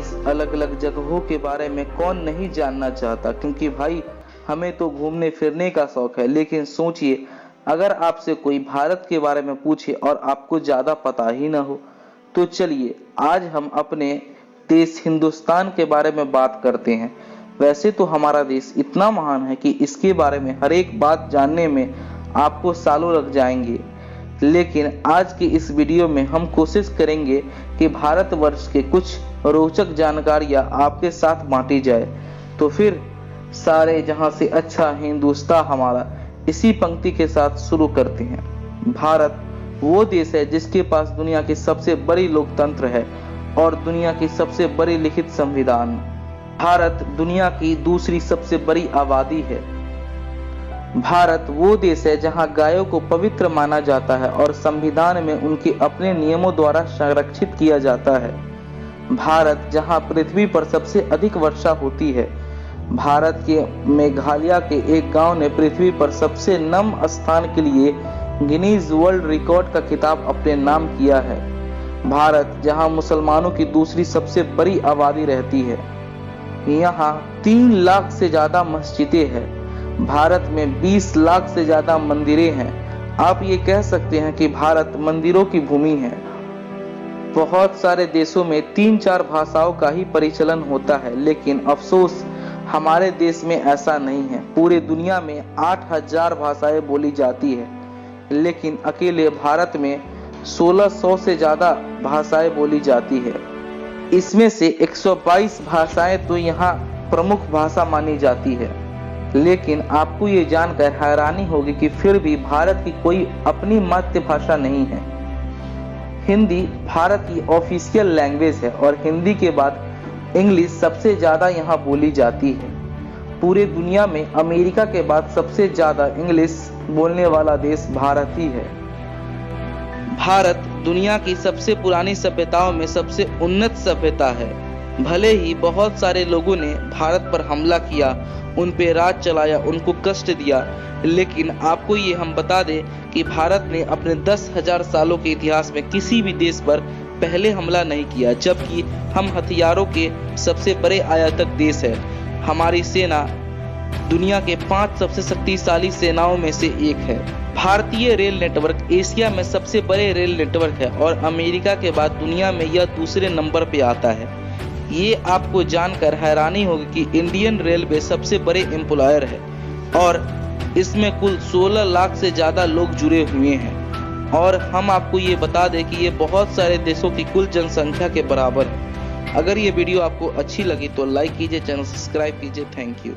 देश, अलग अलग जगहों के बारे में कौन नहीं जानना चाहता, क्योंकि भाई हमें तो घूमने फिरने का शौक है। लेकिन सोचिए, अगर आपसे कोई भारत के बारे में पूछे और आपको ज़्यादा पता ही ना हो। तो चलिए आज हम अपने देश हिंदुस्तान के बारे में बात करते हैं। वैसे तो हमारा देश इतना महान है कि इसके बारे में हर एक बात जानने में आपको सालों लग जाएंगे, लेकिन आज की इस वीडियो में हम कोशिश करेंगे कि भारतवर्ष के कुछ रोचक जानकारियां आपके साथ बांटी जाए। तो फिर सारे जहां से अच्छा हिंदुस्तान हमारा, इसी पंक्ति के साथ शुरू करते हैं। भारत वो देश है जिसके पास दुनिया की सबसे बड़ी लोकतंत्र है और दुनिया की सबसे बड़ी लिखित संविधान। भारत दुनिया की दूसरी सबसे बड़ी आबादी है। भारत वो देश है जहां गायों को पवित्र माना जाता है और संविधान में उनके अपने नियमों द्वारा संरक्षित किया जाता है। भारत जहां पृथ्वी पर सबसे अधिक वर्षा होती है। भारत के मेघालय के एक गांव ने पृथ्वी पर सबसे नम स्थान के लिए गिनीज वर्ल्ड रिकॉर्ड का खिताब अपने नाम किया है। भारत जहां मुसलमानों की दूसरी सबसे बड़ी आबादी रहती है। यहाँ 3 लाख से ज्यादा मस्जिदें हैं। भारत में 20 लाख से ज्यादा मंदिरें हैं। आप ये कह सकते हैं कि भारत मंदिरों की भूमि है। बहुत सारे देशों में 3-4 भाषाओं का ही परिचलन होता है, लेकिन अफसोस हमारे देश में ऐसा नहीं है। पूरे दुनिया में 8000 भाषाएं बोली जाती है, लेकिन अकेले भारत में 1600 से ज्यादा भाषाएं बोली जाती है। इसमें से 122 भाषाएं तो यहाँ प्रमुख भाषा मानी जाती है। लेकिन आपको ये जानकर हैरानी होगी कि फिर भी भारत की कोई अपनी मातृभाषा नहीं है। हिंदी भारत की ऑफिशियल लैंग्वेज है और हिंदी के बाद इंग्लिश सबसे ज्यादा यहाँ बोली जाती है। पूरे दुनिया में अमेरिका के बाद सबसे ज्यादा इंग्लिश बोलने वाला देश भारत ही है। भारत दुनिया की सबसे पुरानी सभ्यताओं में सबसे उन्नत सभ्यता है। भले ही बहुत सारे लोगों ने भारत पर हमला किया, उन पे राज चलाया, उनको कष्ट दिया, लेकिन आपको ये हम बता दें कि भारत ने अपने 10,000 सालों के इतिहास में किसी भी देश पर पहले हमला नहीं किया, जबकि हम हथियारों के सबसे बड़े आयातक देश है। हमारी सेना दुनिया के 5 सबसे शक्तिशाली सेनाओं में से एक है। भारतीय रेल नेटवर्क एशिया में सबसे बड़े रेल नेटवर्क है और अमेरिका के बाद दुनिया में यह दूसरे नंबर पे आता है। ये आपको जानकर हैरानी होगी कि इंडियन रेलवे सबसे बड़े एम्प्लॉयर है और इसमें कुल 16 लाख से ज्यादा लोग जुड़े हुए हैं। और हम आपको ये बता दें कि ये बहुत सारे देशों की कुल जनसंख्या के बराबर है। अगर ये वीडियो आपको अच्छी लगी तो लाइक कीजिए, चैनल सब्सक्राइब कीजिए। Thank you.